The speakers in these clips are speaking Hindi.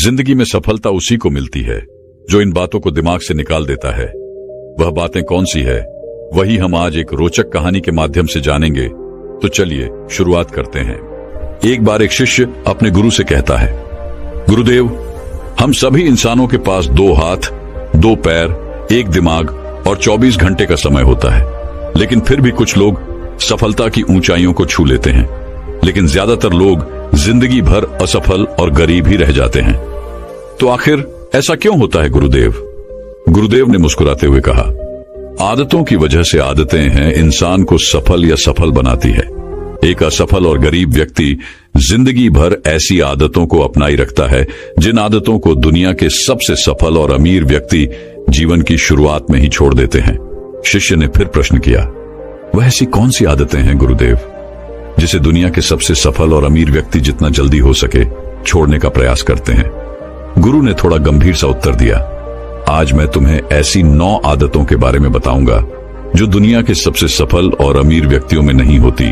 जिंदगी में सफलता उसी को मिलती है जो इन बातों को दिमाग से निकाल देता है। वह बातें कौन सी है, वही हम आज एक रोचक कहानी के माध्यम से जानेंगे। तो चलिए शुरुआत करते हैं। एक बार एक शिष्य अपने गुरु से कहता है, गुरुदेव, हम सभी इंसानों के पास 2 हाथ, 2 पैर, 1 दिमाग और 24 घंटे का समय होता है, लेकिन फिर भी कुछ लोग सफलता की ऊंचाइयों को छू लेते हैं, लेकिन ज्यादातर लोग जिंदगी भर असफल और गरीब ही रह जाते हैं। तो आखिर ऐसा क्यों होता है गुरुदेव? गुरुदेव ने मुस्कुराते हुए कहा, आदतों की वजह से आदतें हैं इंसान को सफल या सफल बनाती है। एक असफल और गरीब व्यक्ति जिंदगी भर ऐसी आदतों को अपनाई रखता है जिन आदतों को दुनिया के सबसे सफल और अमीर व्यक्ति जीवन की शुरुआत में ही छोड़ देते हैं। शिष्य ने फिर प्रश्न किया, वह ऐसी कौन सी आदतें हैं गुरुदेव जिसे दुनिया के सबसे सफल और अमीर व्यक्ति जितना जल्दी हो सके छोड़ने का प्रयास करते हैं? गुरु ने थोड़ा गंभीर सा उत्तर दिया, आज मैं तुम्हें ऐसी 9 आदतों के बारे में बताऊंगा जो दुनिया के सबसे सफल और अमीर व्यक्तियों में नहीं होती,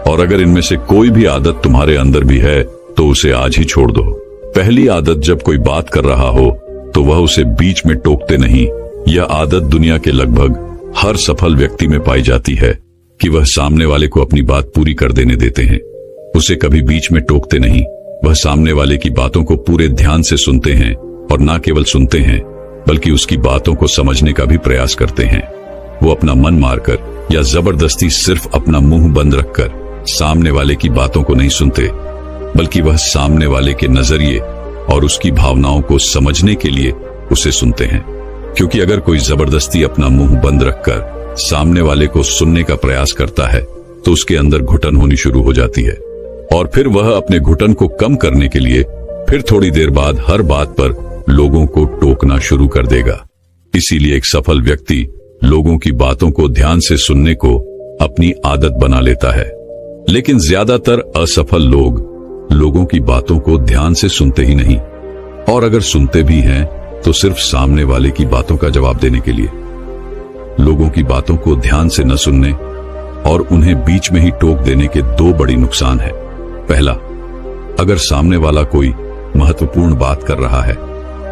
और अगर इनमें से कोई भी आदत तुम्हारे अंदर भी है तो उसे आज ही छोड़ दो। पहली आदत, जब कोई बात कर रहा हो तो वह उसे बीच में टोकते नहीं। यह आदत दुनिया के लगभग हर सफल व्यक्ति में पाई जाती है कि वह सामने वाले को अपनी बात पूरी कर देने देते हैं। उसे कभी बीच में टोकते नहीं। वह सामने वाले की बातों को पूरे ध्यान से सुनते हैं, और न केवल सुनते हैं बल्कि उसकी बातों को समझने का भी प्रयास करते हैं। वो अपना मन मारकर या जबरदस्ती सिर्फ अपना मुंह बंद रखकर सामने वाले की बातों को नहीं सुनते, बल्कि वह सामने वाले के नजरिए और उसकी भावनाओं को समझने के लिए उसे सुनते हैं। क्योंकि अगर कोई जबरदस्ती अपना मुंह बंद रखकर सामने वाले को सुनने का प्रयास करता है तो उसके अंदर घुटन होनी शुरू हो जाती है, और फिर वह अपने घुटन को कम करने के लिए फिर थोड़ी देर बाद हर बात पर लोगों को टोकना शुरू कर देगा। इसीलिए एक सफल व्यक्ति लोगों की बातों को ध्यान से सुनने को अपनी आदत बना लेता है, लेकिन ज्यादातर असफल लोग लोगों की बातों को ध्यान से सुनते ही नहीं, और अगर सुनते भी हैं तो सिर्फ सामने वाले की बातों का जवाब देने के लिए। लोगों की बातों को ध्यान से न सुनने और उन्हें बीच में ही टोक देने के 2 बड़ी नुकसान हैं। पहला, अगर सामने वाला कोई महत्वपूर्ण बात कर रहा है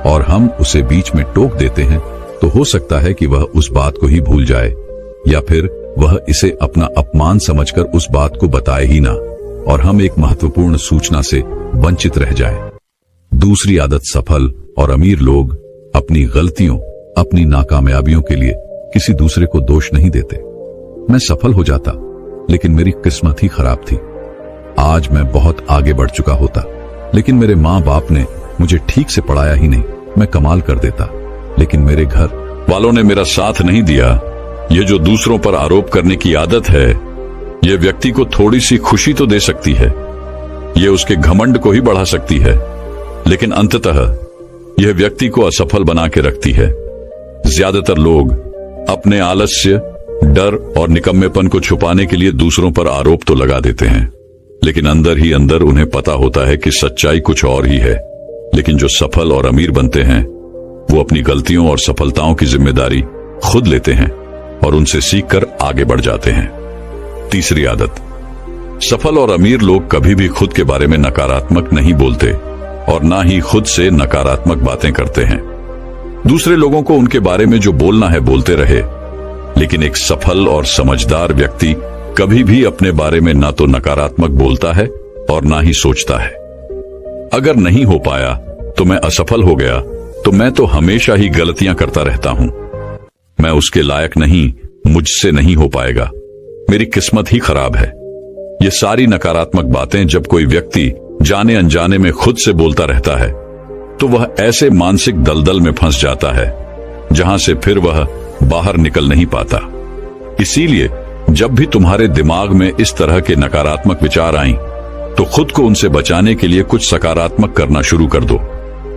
और हम उसे बीच में टोक देते हैं तो हो सकता है कि वह उस बात को ही भूल जाए, या फिर वह इसे अपना अपमान समझकर उस बात को बताए ही ना, और हम एक महत्वपूर्ण सूचना से वंचित रह जाए। दूसरी आदत, सफल और अमीर लोग अपनी गलतियों, अपनी नाकामयाबियों के लिए किसी दूसरे को दोष नहीं देते। मैं सफल हो जाता लेकिन मेरी किस्मत ही खराब थी। आज मैं बहुत आगे बढ़ चुका होता, लेकिन मेरे माँ बाप ने मुझे ठीक से पढ़ाया ही नहीं। मैं कमाल कर देता लेकिन मेरे घर वालों ने मेरा साथ नहीं दिया। ये जो दूसरों पर आरोप करने की आदत है, ये व्यक्ति को थोड़ी सी खुशी तो दे सकती है, ये उसके घमंड को ही बढ़ा सकती है, लेकिन अंततः यह व्यक्ति को असफल बना के रखती है। ज्यादातर लोग अपने आलस्य, डर और निकम्मेपन को छुपाने के लिए दूसरों पर आरोप तो लगा देते हैं, लेकिन अंदर ही अंदर उन्हें पता होता है कि सच्चाई कुछ और ही है। लेकिन जो सफल और अमीर बनते हैं वो अपनी गलतियों और सफलताओं की जिम्मेदारी खुद लेते हैं और उनसे सीखकर आगे बढ़ जाते हैं। तीसरी आदत, सफल और अमीर लोग कभी भी खुद के बारे में नकारात्मक नहीं बोलते और ना ही खुद से नकारात्मक बातें करते हैं। दूसरे लोगों को उनके बारे में जो बोलना है बोलते रहे, लेकिन एक सफल और समझदार व्यक्ति कभी भी अपने बारे में ना तो नकारात्मक बोलता है और ना ही सोचता है। अगर नहीं हो पाया तो मैं असफल हो गया, तो मैं तो हमेशा ही गलतियां करता रहता हूं, मैं उसके लायक नहीं, मुझसे नहीं हो पाएगा, मेरी किस्मत ही खराब है। ये सारी नकारात्मक बातें जब कोई व्यक्ति जाने अनजाने में खुद से बोलता रहता है तो वह ऐसे मानसिक दलदल में फंस जाता है जहां से फिर वह बाहर निकल नहीं पाता। इसीलिए जब भी तुम्हारे दिमाग में इस तरह के नकारात्मक विचार आएं, तो खुद को उनसे बचाने के लिए कुछ सकारात्मक करना शुरू कर दो,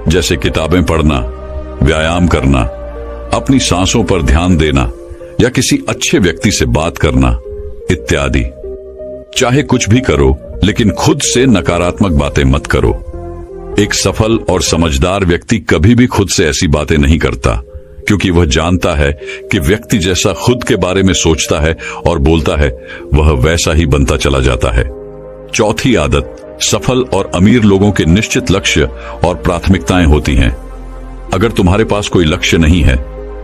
जैसे किताबें पढ़ना, व्यायाम करना, अपनी सांसों पर ध्यान देना या किसी अच्छे व्यक्ति से बात करना इत्यादि। चाहे कुछ भी करो, लेकिन खुद से नकारात्मक बातें मत करो। एक सफल और समझदार व्यक्ति कभी भी खुद से ऐसी बातें नहीं करता, क्योंकि वह जानता है कि व्यक्ति जैसा खुद के बारे में सोचता है और बोलता है, वह वैसा ही बनता चला जाता है। चौथी आदत, सफल और अमीर लोगों के निश्चित लक्ष्य और प्राथमिकताएं होती हैं। अगर तुम्हारे पास कोई लक्ष्य नहीं है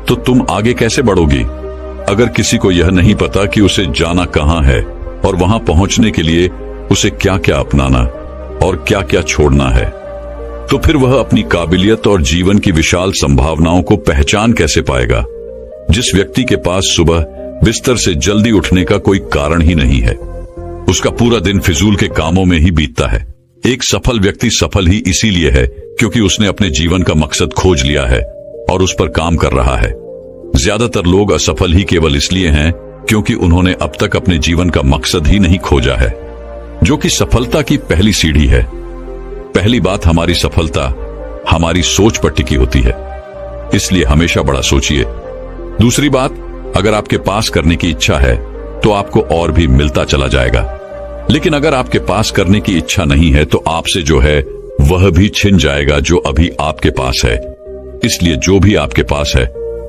तो तुम आगे कैसे बढ़ोगी? अगर किसी को यह नहीं पता कि उसे जाना कहां है और वहां पहुंचने के लिए उसे क्या क्या अपनाना और क्या क्या छोड़ना है, तो फिर वह अपनी काबिलियत और जीवन की विशाल संभावनाओं को पहचान कैसे पाएगा? जिस व्यक्ति के पास सुबह बिस्तर से जल्दी उठने का कोई कारण ही नहीं है, उसका पूरा दिन फिजूल के कामों में ही बीतता है। एक सफल व्यक्ति सफल ही इसीलिए है क्योंकि उसने अपने जीवन का मकसद खोज लिया है और उस पर काम कर रहा है। ज्यादातर लोग असफल ही केवल इसलिए हैं क्योंकि उन्होंने अब तक अपने जीवन का मकसद ही नहीं खोजा है, जो कि सफलता की पहली सीढ़ी है। पहली बात, हमारी सफलता हमारी सोच पर टिकी होती है, इसलिए हमेशा बड़ा सोचिए। दूसरी बात, अगर आपके पास करने की इच्छा है तो आपको और भी मिलता चला जाएगा, लेकिन अगर आपके पास करने की इच्छा नहीं है तो आपसे जो है वह भी छिन जाएगा जो अभी आपके पास है। इसलिए जो भी आपके पास है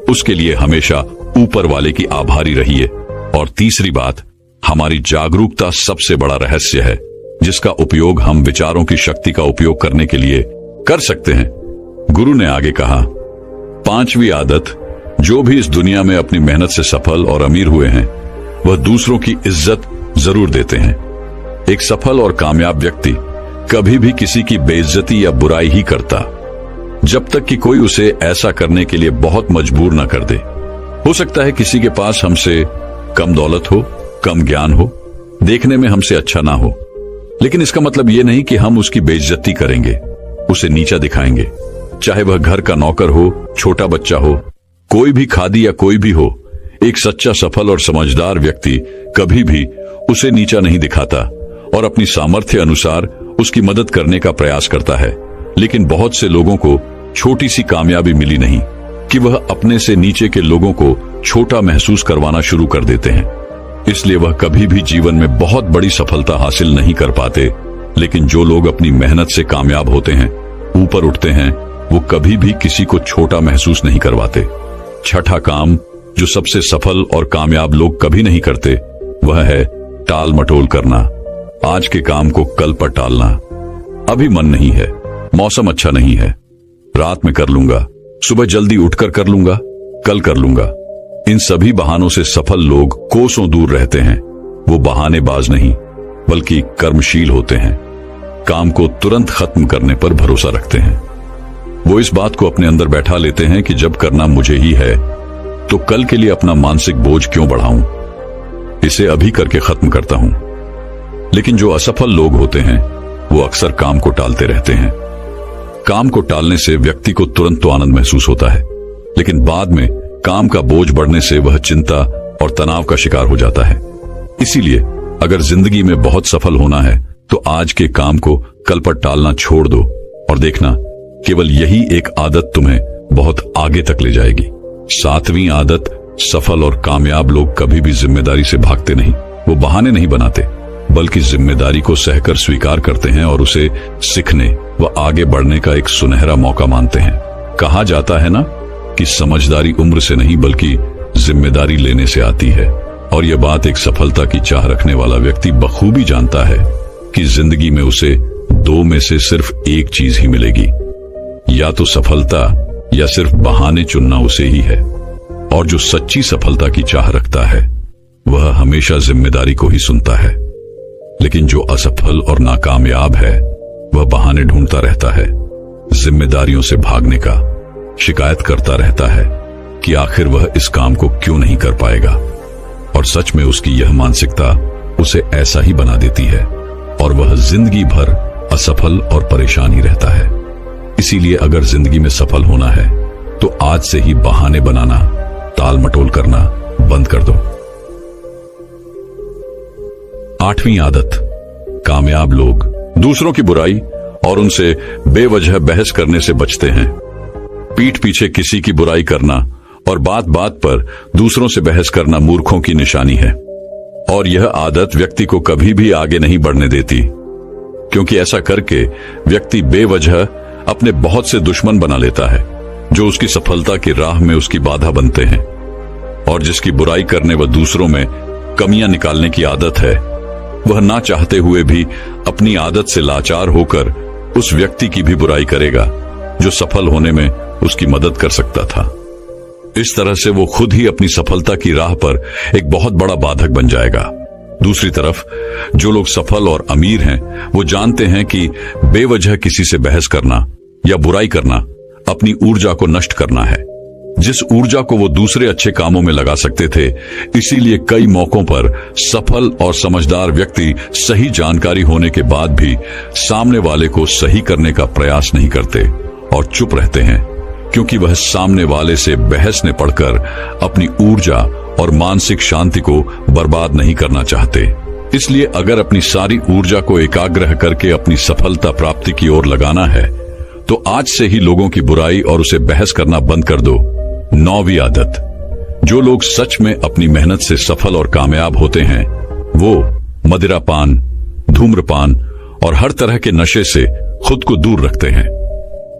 उसके लिए हमेशा ऊपर वाले की आभारी रहिए। और तीसरी बात, हमारी जागरूकता सबसे बड़ा रहस्य है जिसका उपयोग हम विचारों की शक्ति का उपयोग करने के लिए कर सकते हैं। गुरु ने आगे कहा, 5वीं आदत, जो भी इस दुनिया में अपनी मेहनत से सफल और अमीर हुए हैं वह दूसरों की इज्जत जरूर देते हैं। एक सफल और कामयाब व्यक्ति कभी भी किसी की बेइज्जती या बुराई ही करता जब तक कि कोई उसे ऐसा करने के लिए बहुत मजबूर न कर दे। हो सकता है किसी के पास हमसे कम दौलत हो, कम ज्ञान हो, देखने में हमसे अच्छा ना हो, लेकिन इसका मतलब यह नहीं कि हम उसकी बेइज्जती करेंगे, उसे नीचा दिखाएंगे। चाहे वह घर का नौकर हो, छोटा बच्चा हो, कोई भी खादी या कोई भी हो, एक सच्चा सफल और समझदार व्यक्ति कभी भी उसे नीचा नहीं दिखाता और अपनी सामर्थ्य अनुसार उसकी मदद करने का प्रयास करता है। लेकिन बहुत से लोगों को छोटी सी कामयाबी मिली नहीं कि वह अपने से नीचे के लोगों को छोटा महसूस करवाना शुरू कर देते हैं, इसलिए वह कभी भी जीवन में बहुत बड़ी सफलता हासिल नहीं कर पाते। लेकिन जो लोग अपनी मेहनत से कामयाब होते हैं, ऊपर उठते हैं, वो कभी भी किसी को छोटा महसूस नहीं करवाते। छठा काम जो सबसे सफल और कामयाब लोग कभी नहीं करते वह है टाल मटोल करना। आज के काम को कल पर टालना। अभी मन नहीं है, मौसम अच्छा नहीं है, रात में कर लूंगा, सुबह जल्दी उठकर कर लूंगा, कल कर लूंगा। इन सभी बहानों से सफल लोग कोसों दूर रहते हैं। वो बहानेबाज नहीं बल्कि कर्मशील होते हैं। काम को तुरंत खत्म करने पर भरोसा रखते हैं। वो इस बात को अपने अंदर बैठा लेते हैं कि जब करना मुझे ही है तो कल के लिए अपना मानसिक बोझ क्यों बढ़ाऊं, इसे अभी करके खत्म करता हूं। लेकिन जो असफल लोग होते हैं वो अक्सर काम को टालते रहते हैं। काम को टालने से व्यक्ति को तुरंत तो आनंद महसूस होता है, लेकिन बाद में काम का बोझ बढ़ने से वह चिंता और तनाव का शिकार हो जाता है। इसीलिए अगर जिंदगी में बहुत सफल होना है तो आज के काम को कल पर टालना छोड़ दो और देखना केवल यही एक आदत तुम्हें बहुत आगे तक ले जाएगी। 7वीं आदत, सफल और कामयाब लोग कभी भी जिम्मेदारी से भागते नहीं। वो बहाने नहीं बनाते बल्कि जिम्मेदारी को सहकर स्वीकार करते हैं और उसे सीखने व आगे बढ़ने का एक सुनहरा मौका मानते हैं। कहा जाता है ना कि समझदारी उम्र से नहीं बल्कि जिम्मेदारी लेने से आती है, और यह बात एक सफलता की चाह रखने वाला व्यक्ति बखूबी जानता है कि जिंदगी में उसे 2 में से सिर्फ एक चीज ही मिलेगी, या तो सफलता या सिर्फ बहाने चुनना उसे ही है। और जो सच्ची सफलता की चाह रखता है वह हमेशा जिम्मेदारी को ही सुनता है, लेकिन जो असफल और नाकामयाब है वह बहाने ढूंढता रहता है, जिम्मेदारियों से भागने का, शिकायत करता रहता है कि आखिर वह इस काम को क्यों नहीं कर पाएगा। और सच में उसकी यह मानसिकता उसे ऐसा ही बना देती है और वह जिंदगी भर असफल और परेशान ही रहता है। इसीलिए अगर जिंदगी में सफल होना है तो आज से ही बहाने बनाना, टाल मटोल करना बंद कर दो। 8वीं आदत, कामयाब लोग दूसरों की बुराई और उनसे बेवजह बहस करने से बचते हैं। पीठ पीछे किसी की बुराई करना और बात बात पर दूसरों से बहस करना मूर्खों की निशानी है, और यह आदत व्यक्ति को कभी भी आगे नहीं बढ़ने देती, क्योंकि ऐसा करके व्यक्ति बेवजह अपने बहुत से दुश्मन बना लेता है जो उसकी सफलता की राह में उसकी बाधा बनते हैं। और जिसकी बुराई करने व दूसरों में कमियां निकालने की आदत है वह ना चाहते हुए भी अपनी आदत से लाचार होकर उस व्यक्ति की भी बुराई करेगा जो सफल होने में उसकी मदद कर सकता था। इस तरह से वो खुद ही अपनी सफलता की राह पर एक बहुत बड़ा बाधक बन जाएगा। दूसरी तरफ जो लोग सफल और अमीर हैं, वो जानते हैं कि बेवजह किसी से बहस करना या बुराई करना अपनी ऊर्जा को नष्ट करना है, जिस ऊर्जा को वो दूसरे अच्छे कामों में लगा सकते थे। इसीलिए कई मौकों पर सफल और समझदार व्यक्ति सही जानकारी होने के बाद भी सामने वाले को सही करने का प्रयास नहीं करते और चुप रहते हैं, क्योंकि वह सामने वाले से बहस में पड़कर अपनी ऊर्जा और मानसिक शांति को बर्बाद नहीं करना चाहते। इसलिए अगर अपनी सारी ऊर्जा को एकाग्र करके अपनी सफलता प्राप्ति की ओर लगाना है तो आज से ही लोगों की बुराई और उसे बहस करना बंद कर दो। 9वीं आदत, जो लोग सच में अपनी मेहनत से सफल और कामयाब होते हैं वो मदिरापान, धूम्रपान और हर तरह के नशे से खुद को दूर रखते हैं।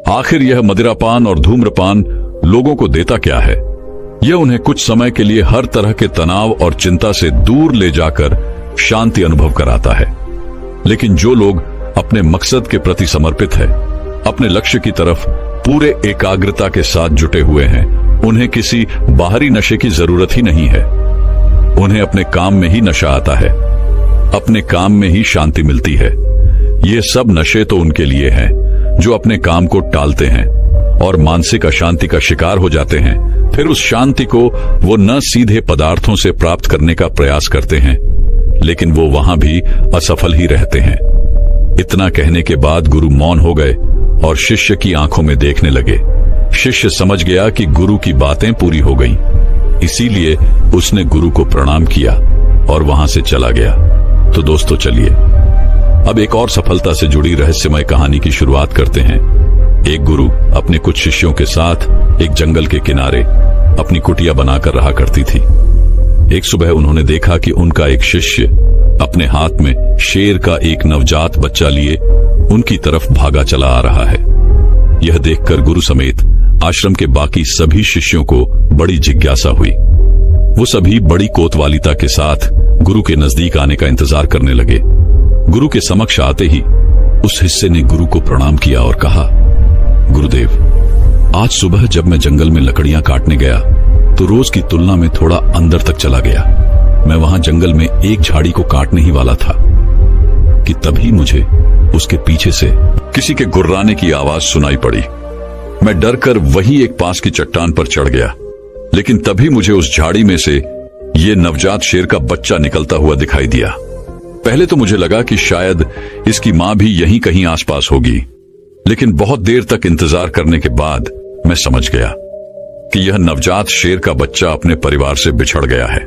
आखिर यह मदिरापान और धूम्रपान लोगों को देता क्या है? यह उन्हें कुछ समय के लिए हर तरह के तनाव और चिंता से दूर ले जाकर शांति अनुभव कराता है, लेकिन जो लोग अपने मकसद के प्रति समर्पित है, अपने लक्ष्य की तरफ पूरे एकाग्रता के साथ जुटे हुए हैं, उन्हें किसी बाहरी नशे की जरूरत ही नहीं है। उन्हें अपने काम में ही नशा आता है, अपने काम में ही शांति मिलती है। ये सब नशे तो उनके लिए हैं जो अपने काम को टालते हैं और मानसिक अशांति का शिकार हो जाते हैं। फिर उस शांति को वो न सीधे पदार्थों से प्राप्त करने का प्रयास करते हैं, लेकिन वो वहां भी असफल ही रहते हैं। इतना कहने के बाद गुरु मौन हो गए और शिष्य की आंखों में देखने लगे। शिष्य समझ गया कि गुरु की बातें पूरी हो गईं, इसीलिए उसने गुरु को प्रणाम किया और वहां से चला गया। तो दोस्तों चलिए अब एक और सफलता से जुड़ी रहस्यमय कहानी की शुरुआत करते हैं। एक गुरु अपने कुछ शिष्यों के साथ एक जंगल के किनारे अपनी कुटिया बनाकर रहा करती थी। एक सुबह उन्होंने देखा कि उनका एक शिष्य अपने हाथ में शेर का एक नवजात बच्चा लिए उनकी तरफ भागा चला आ रहा है। यह देखकर गुरु समेत आश्रम के बाकी सभी शिष्यों को बड़ी जिज्ञासा हुई। वो सभी बड़ी कोतवालिता के साथ गुरु के नजदीक आने का इंतजार करने लगे। गुरु के समक्ष आते ही उस हिस्से ने गुरु को प्रणाम किया और कहा, गुरुदेव, आज सुबह जब मैं जंगल में लकड़ियां काटने गया तो रोज की तुलना में थोड़ा अंदर तक चला गया। मैं वहां जंगल में एक झाड़ी को काटने ही वाला था कि तभी मुझे उसके पीछे से किसी के गुर्राने की आवाज सुनाई पड़ी। मैं डरकर वही एक पास की चट्टान पर चढ़ गया, लेकिन तभी मुझे उस झाड़ी में से ये नवजात शेर का बच्चा निकलता हुआ दिखाई दिया। पहले तो मुझे लगा कि शायद इसकी मां भी यहीं कहीं आसपास होगी, लेकिन बहुत देर तक इंतजार करने के बाद मैं समझ गया कि यह नवजात शेर का बच्चा अपने परिवार से बिछड़ गया है।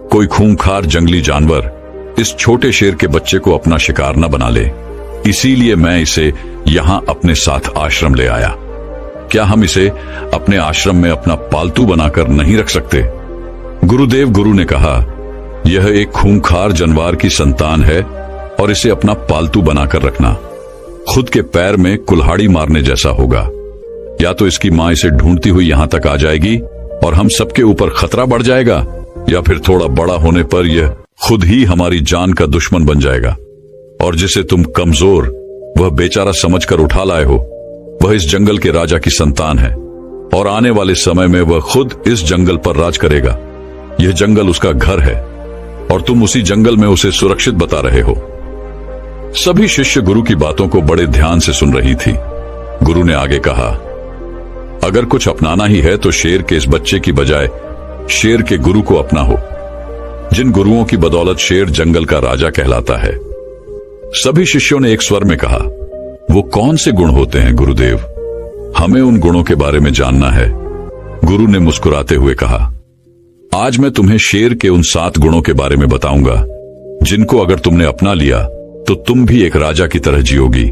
कोई खूंखार जंगली जानवर इस छोटे शेर के बच्चे को अपना शिकार न बना ले, इसीलिए मैं इसे यहां अपने साथ आश्रम ले आया। क्या हम इसे अपने आश्रम में अपना पालतू बनाकर नहीं रख सकते? गुरुदेव, गुरु ने कहा, यह एक खूंखार जानवर की संतान है और इसे अपना पालतू बनाकर रखना खुद के पैर में कुल्हाड़ी मारने जैसा होगा। या तो इसकी मां इसे ढूंढती हुई यहां तक आ जाएगी और हम सबके ऊपर खतरा बढ़ जाएगा, या फिर थोड़ा बड़ा होने पर यह खुद ही हमारी जान का दुश्मन बन जाएगा। और जिसे तुम कमजोर वह बेचारा समझकर उठा लाए हो, वह इस जंगल के राजा की संतान है और आने वाले समय में वह खुद इस जंगल पर राज करेगा। यह जंगल उसका घर है और तुम उसी जंगल में उसे सुरक्षित बता रहे हो। सभी शिष्य गुरु की बातों को बड़े ध्यान से सुन रही थी। गुरु ने आगे कहा, अगर कुछ अपनाना ही है तो शेर के इस बच्चे की बजाय शेर के गुरु को अपना हो, जिन गुरुओं की बदौलत शेर जंगल का राजा कहलाता है। सभी शिष्यों ने एक स्वर में कहा, वो कौन से गुण होते हैं गुरुदेव? हमें उन गुणों के बारे में जानना है। गुरु ने मुस्कुराते हुए कहा, आज मैं तुम्हें शेर के उन 7 गुणों के बारे में बताऊंगा, जिनको अगर तुमने अपना लिया तो तुम भी एक राजा की तरह जियोगी।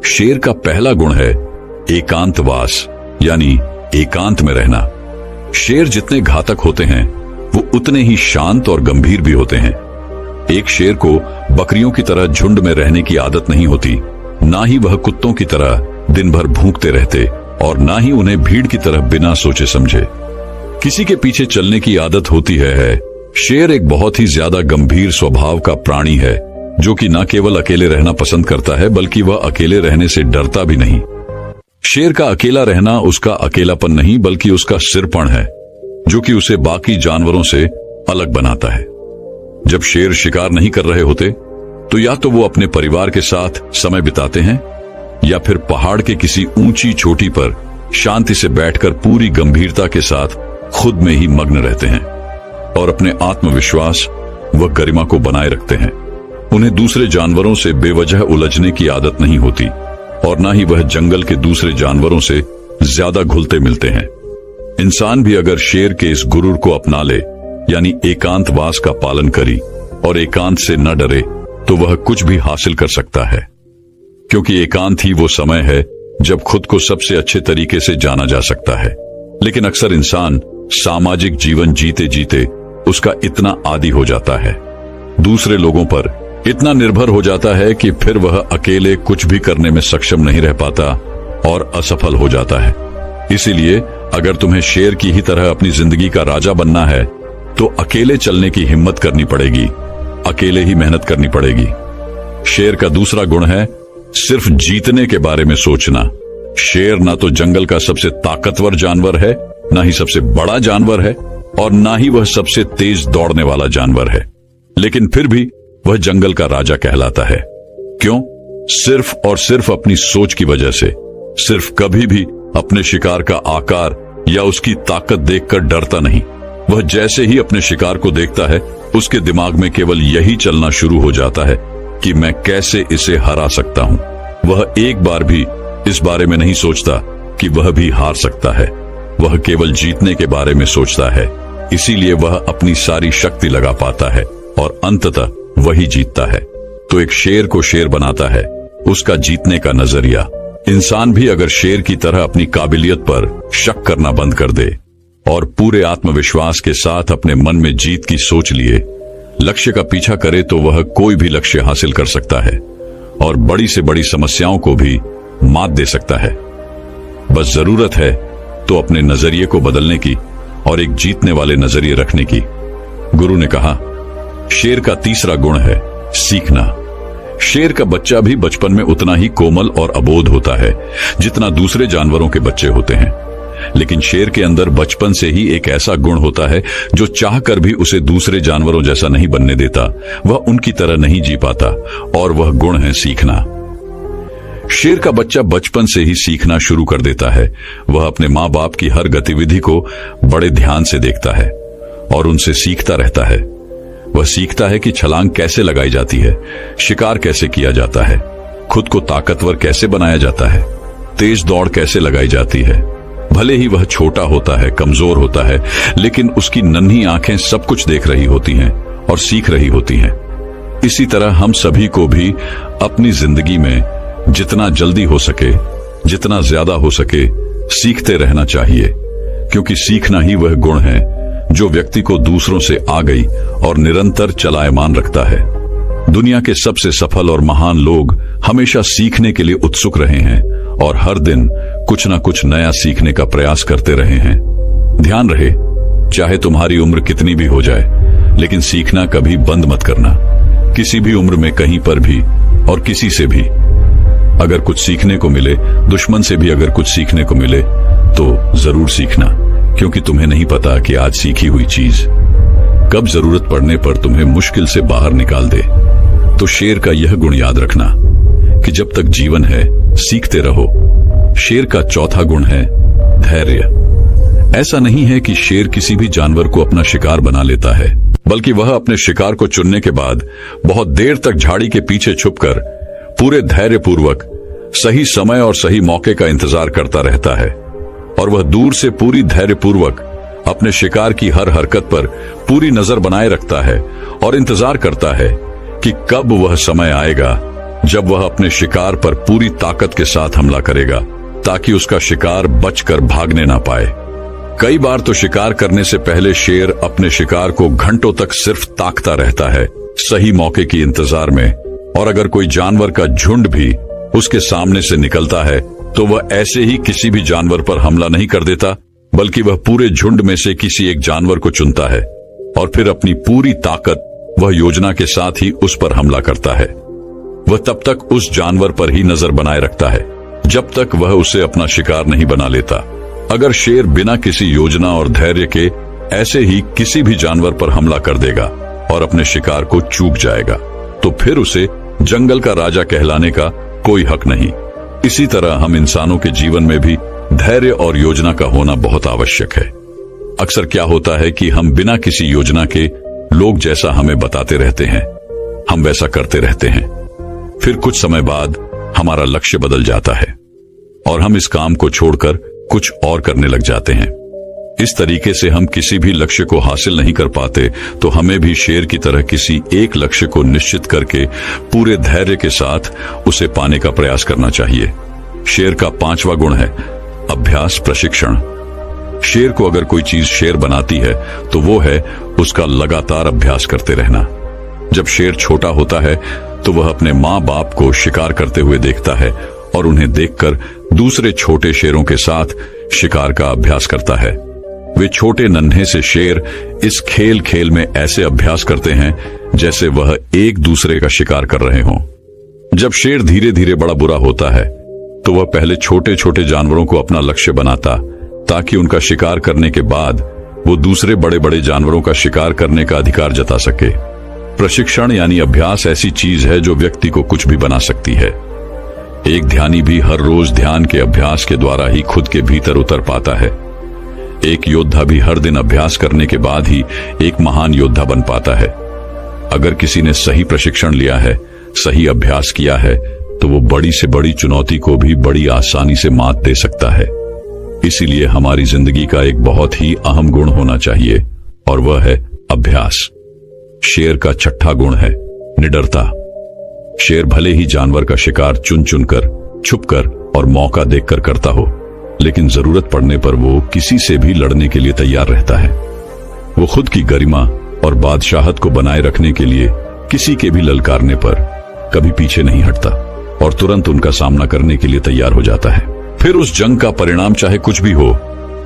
शेर का पहला गुण है एकांतवास, यानी एकांत में रहना। शेर जितने घातक होते हैं वो उतने ही शांत और गंभीर भी होते हैं। एक शेर को बकरियों की तरह झुंड में रहने की आदत नहीं होती, ना ही वह कुत्तों की तरह दिन भर भूखते रहते और ना ही उन्हें भीड़ की तरह बिना सोचे समझे किसी के पीछे चलने की आदत होती है। शेर एक बहुत ही ज्यादा गंभीर स्वभाव का प्राणी है, जो कि न केवल अकेले रहना पसंद करता है बल्कि वह अकेले रहने से डरता भी नहीं। शेर का अकेला रहना उसका अकेलापन नहीं बल्कि उसका सिरपण है, जो कि उसे बाकी जानवरों से अलग बनाता है। जब शेर शिकार नहीं कर रहे होते तो या तो वो अपने परिवार के साथ समय बिताते हैं या फिर पहाड़ के किसी ऊंची चोटी पर शांति से बैठकर पूरी गंभीरता के साथ खुद में ही मग्न रहते हैं और अपने आत्मविश्वास व गरिमा को बनाए रखते हैं। उन्हें दूसरे जानवरों से बेवजह उलझने की आदत नहीं होती और न ही वह जंगल के दूसरे जानवरों से ज्यादा घुलते मिलते हैं। इंसान भी अगर शेर के इस गुरूर को अपना ले, यानी एकांतवास का पालन करी और एकांत से न डरे, तो वह कुछ भी हासिल कर सकता है, क्योंकि एकांत ही वो समय है जब खुद को सबसे अच्छे तरीके से जाना जा सकता है। लेकिन अक्सर इंसान सामाजिक जीवन जीते जीते उसका इतना आदी हो जाता है, दूसरे लोगों पर इतना निर्भर हो जाता है कि फिर वह अकेले कुछ भी करने में सक्षम नहीं रह पाता और असफल हो जाता है। इसीलिए अगर तुम्हें शेर की ही तरह अपनी जिंदगी का राजा बनना है तो अकेले चलने की हिम्मत करनी पड़ेगी, अकेले ही मेहनत करनी पड़ेगी। शेर का दूसरा गुण है सिर्फ जीतने के बारे में सोचना। शेर ना तो जंगल का सबसे ताकतवर जानवर है, ना ही सबसे बड़ा जानवर है और ना ही वह सबसे तेज दौड़ने वाला जानवर है, लेकिन फिर भी वह जंगल का राजा कहलाता है। क्यों? सिर्फ और सिर्फ अपनी सोच की वजह से। सिर्फ कभी भी अपने शिकार का आकार या उसकी ताकत देखकर डरता नहीं। वह जैसे ही अपने शिकार को देखता है उसके दिमाग में केवल यही चलना शुरू हो जाता है कि मैं कैसे इसे हरा सकता हूं। वह एक बार भी इस बारे में नहीं सोचता कि वह भी हार सकता है। वह केवल जीतने के बारे में सोचता है, इसीलिए वह अपनी सारी शक्ति लगा पाता है और अंततः वही जीतता है। तो एक शेर को शेर बनाता है उसका जीतने का नजरिया। इंसान भी अगर शेर की तरह अपनी काबिलियत पर शक करना बंद कर दे और पूरे आत्मविश्वास के साथ अपने मन में जीत की सोच लिए लक्ष्य का पीछा करे तो वह कोई भी लक्ष्य हासिल कर सकता है और बड़ी से बड़ी समस्याओं को भी मात दे सकता है। बस जरूरत है तो अपने नजरिए को बदलने की और एक जीतने वाले नजरिए रखने की। गुरु ने कहा, शेर का तीसरा गुण है सीखना। शेर का बच्चा भी बचपन में उतना ही कोमल और अबोध होता है जितना दूसरे जानवरों के बच्चे होते हैं, लेकिन शेर के अंदर बचपन से ही एक ऐसा गुण होता है जो चाहकर भी उसे दूसरे जानवरों जैसा नहीं बनने देता। वह उनकी तरह नहीं जी पाता और वह गुण है सीखना। शेर का बच्चा बचपन से ही सीखना शुरू कर देता है। वह अपने माँ बाप की हर गतिविधि को बड़े ध्यान से देखता है और उनसे सीखता रहता है। वह सीखता है कि छलांग कैसे लगाई जाती है, शिकार कैसे किया जाता है, खुद को ताकतवर कैसे बनाया जाता है, तेज दौड़ कैसे लगाई जाती है। भले ही वह छोटा होता है, कमजोर होता है, लेकिन उसकी नन्ही आंखें सब कुछ देख रही होती हैं और सीख रही होती हैं। इसी तरह हम सभी को भी अपनी जिंदगी में जितना जल्दी हो सके, जितना ज्यादा हो सके, सीखते रहना चाहिए, क्योंकि सीखना ही वह गुण है जो व्यक्ति को दूसरों से आगे और निरंतर चलायमान रखता है। दुनिया के सबसे सफल और महान लोग हमेशा सीखने के लिए उत्सुक रहे हैं और हर दिन कुछ ना कुछ नया सीखने का प्रयास करते रहे हैं। ध्यान रहे, चाहे तुम्हारी उम्र कितनी भी हो जाए, लेकिन सीखना कभी बंद मत करना। किसी भी उम्र में, कहीं पर भी और किसी से भी अगर कुछ सीखने को मिले, दुश्मन से भी अगर कुछ सीखने को मिले, तो जरूर सीखना, क्योंकि तुम्हें नहीं पता कि आज सीखी हुई चीज कब जरूरत पड़ने पर तुम्हें मुश्किल से बाहर निकाल दे। तो शेर का यह गुण याद रखना कि जब तक जीवन है सीखते रहो। शेर का चौथा गुण है धैर्य। ऐसा नहीं है कि शेर किसी भी जानवर को अपना शिकार बना लेता है, बल्कि वह अपने शिकार को चुनने के बाद बहुत देर तक झाड़ी के पीछे छुपकर पूरे धैर्यपूर्वक सही समय और सही मौके का इंतजार करता रहता है और वह दूर से पूरी धैर्यपूर्वक अपने शिकार की हर हरकत पर पूरी नजर बनाए रखता है और इंतजार करता है कि कब वह समय आएगा जब वह अपने शिकार पर पूरी ताकत के साथ हमला करेगा, ताकि उसका शिकार बचकर भागने ना पाए। कई बार तो शिकार करने से पहले शेर अपने शिकार को घंटों तक सिर्फ ताकता रहता है, सही मौके की इंतजार में। और अगर कोई जानवर का झुंड भी उसके सामने से निकलता है तो वह ऐसे ही किसी भी जानवर पर हमला नहीं कर देता, बल्कि वह पूरे झुंड में से किसी एक जानवर को चुनता है और फिर अपनी पूरी ताकत वह योजना के साथ ही उस पर हमला करता है। वह तब तक उस जानवर पर ही नजर बनाए रखता है जब तक वह उसे अपना शिकार नहीं बना लेता। अगर शेर बिना किसी योजना और धैर्य के ऐसे ही किसी भी जानवर पर हमला कर देगा और अपने शिकार को चूक जाएगा, तो फिर उसे जंगल का राजा कहलाने का कोई हक नहीं। इसी तरह हम इंसानों के जीवन में भी धैर्य और योजना का होना बहुत आवश्यक है। अक्सर क्या होता है कि हम बिना किसी योजना के लोग जैसा हमें बताते रहते हैं, हम वैसा करते रहते हैं। फिर कुछ समय बाद हमारा लक्ष्य बदल जाता है और हम इस काम को छोड़कर कुछ और करने लग जाते हैं। इस तरीके से हम किसी भी लक्ष्य को हासिल नहीं कर पाते। तो हमें भी शेर की तरह किसी एक लक्ष्य को निश्चित करके पूरे धैर्य के साथ उसे पाने का प्रयास करना चाहिए। शेर का 5वां गुण है अभ्यास प्रशिक्षण। शेर को अगर कोई चीज शेर बनाती है तो वो है उसका लगातार अभ्यास करते रहना। जब शेर छोटा होता है तो वह अपने माँ बाप को शिकार करते हुए देखता है और उन्हें देखकर दूसरे छोटे शेरों के साथ शिकार का अभ्यास करता है। वे छोटे नन्हे से शेर इस खेल खेल में ऐसे अभ्यास करते हैं जैसे वह एक दूसरे का शिकार कर रहे हों। जब शेर धीरे धीरे बड़ा बुरा होता है तो वह पहले छोटे छोटे जानवरों को अपना लक्ष्य बनाता ताकि उनका शिकार करने के बाद वो दूसरे बड़े बड़े जानवरों का शिकार करने का अधिकार जता सके। प्रशिक्षण यानी अभ्यास ऐसी चीज है जो व्यक्ति को कुछ भी बना सकती है। एक ध्यानी भी हर रोज ध्यान के अभ्यास के द्वारा ही खुद के भीतर उतर पाता है। एक योद्धा भी हर दिन अभ्यास करने के बाद ही एक महान योद्धा बन पाता है। अगर किसी ने सही प्रशिक्षण लिया है, सही अभ्यास किया है, तो वो बड़ी से बड़ी चुनौती को भी बड़ी आसानी से मात दे सकता है। इसीलिए हमारी जिंदगी का एक बहुत ही अहम गुण होना चाहिए और वह है अभ्यास। शेर का 6वां गुण है निडरता। शेर भले ही जानवर का शिकार चुन चुनकर, छुपकर और मौका देखकर करता हो, लेकिन जरूरत पड़ने पर वो किसी से भी लड़ने के लिए तैयार रहता है। वो खुद की गरिमा और बादशाहत को बनाए रखने के लिए किसी के भी ललकारने पर कभी पीछे नहीं हटता और तुरंत उनका सामना करने के लिए तैयार हो जाता है। फिर उस जंग का परिणाम चाहे कुछ भी हो,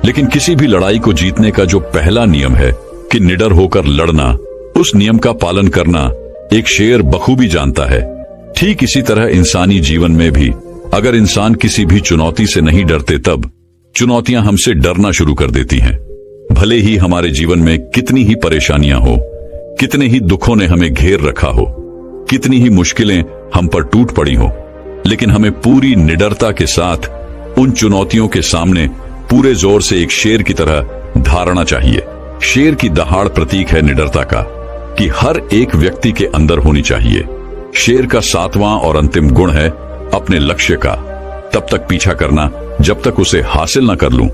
लेकिन किसी भी लड़ाई को जीतने का जो पहला नियम है कि निडर होकर लड़ना, उस नियम का पालन करना एक शेर बखूबी जानता है। ठीक इसी तरह इंसानी जीवन में भी अगर इंसान किसी भी चुनौती से नहीं डरते, तब चुनौतियां हमसे डरना शुरू कर देती हैं। भले ही हमारे जीवन में कितनी ही परेशानियां हो, कितने ही दुखों ने हमें घेर रखा हो, कितनी ही मुश्किलें हम पर टूट पड़ी हो, लेकिन हमें पूरी निडरता के साथ उन चुनौतियों के सामने पूरे जोर से एक शेर की तरह धारना चाहिए। शेर की दहाड़ प्रतीक है निडरता का, कि हर एक व्यक्ति के अंदर होनी चाहिए। शेर का 7वां और अंतिम गुण है अपने लक्ष्य का तब तक पीछा करना जब तक उसे हासिल न कर लूं।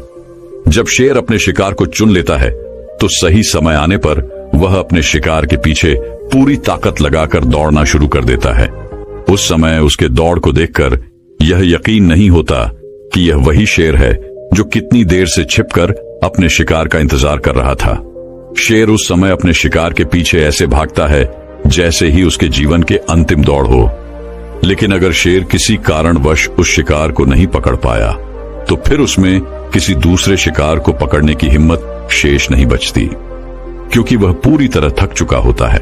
जब शेर अपने शिकार को चुन लेता है तो सही समय आने पर वह अपने शिकार के पीछे पूरी ताकत लगाकर दौड़ना शुरू कर देता है। उस समय उसके दौड़ को देखकर यह यकीन नहीं होता कि यह वही शेर है जो कितनी देर से छिपकर अपने शिकार का इंतजार कर रहा था। शेर उस समय अपने शिकार के पीछे ऐसे भागता है जैसे ही उसके जीवन के अंतिम दौड़ हो। लेकिन अगर शेर किसी कारणवश उस शिकार को नहीं पकड़ पाया तो फिर उसमें किसी दूसरे शिकार को पकड़ने की हिम्मत शेष नहीं बचती, क्योंकि वह पूरी तरह थक चुका होता है।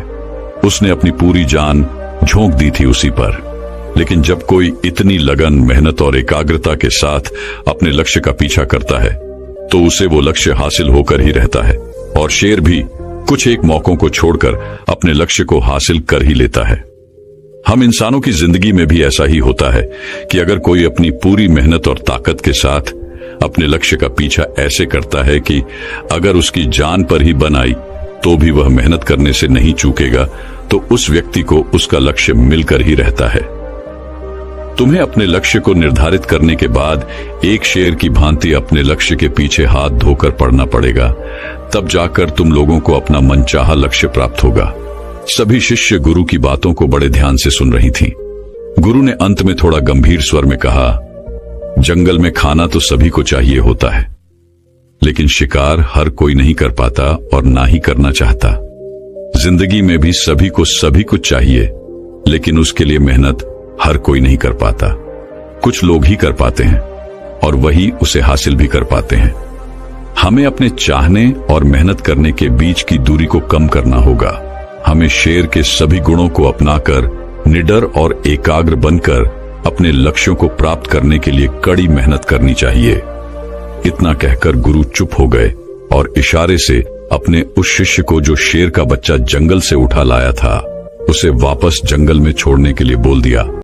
उसने अपनी पूरी जान झोंक दी थी उसी पर। लेकिन जब कोई इतनी लगन, मेहनत और एकाग्रता के साथ अपने लक्ष्य का पीछा करता है तो उसे वो लक्ष्य हासिल होकर ही रहता है। और शेर भी कुछ एक मौकों को छोड़कर अपने लक्ष्य को हासिल कर ही लेता है। हम इंसानों की जिंदगी में भी ऐसा ही होता है कि अगर कोई अपनी पूरी मेहनत और ताकत के साथ अपने लक्ष्य का पीछा ऐसे करता है कि अगर उसकी जान पर ही बन आई तो भी वह मेहनत करने से नहीं चूकेगा, तो उस व्यक्ति को उसका लक्ष्य मिलकर ही रहता है। तुम्हें अपने लक्ष्य को निर्धारित करने के बाद एक शेर की भांति अपने लक्ष्य के पीछे हाथ धोकर पड़ना पड़ेगा, तब जाकर तुम लोगों को अपना मनचाहा लक्ष्य प्राप्त होगा। सभी शिष्य गुरु की बातों को बड़े ध्यान से सुन रही थीं। गुरु ने अंत में थोड़ा गंभीर स्वर में कहा, जंगल में खाना तो सभी को चाहिए होता है, लेकिन शिकार हर कोई नहीं कर पाता और ना ही करना चाहता। जिंदगी में भी सभी को सभी कुछ चाहिए, लेकिन उसके लिए मेहनत हर कोई नहीं कर पाता। कुछ लोग ही कर पाते हैं और वही उसे हासिल भी कर पाते हैं। हमें अपने चाहने और मेहनत करने के बीच की दूरी को कम करना होगा। हमें शेर के सभी गुणों को अपनाकर निडर और एकाग्र बनकर अपने लक्ष्यों को प्राप्त करने के लिए कड़ी मेहनत करनी चाहिए। इतना कहकर गुरु चुप हो गए और इशारे से अपने उस शिष्य को जो शेर का बच्चा जंगल से उठा लाया था, उसे वापस जंगल में छोड़ने के लिए बोल दिया।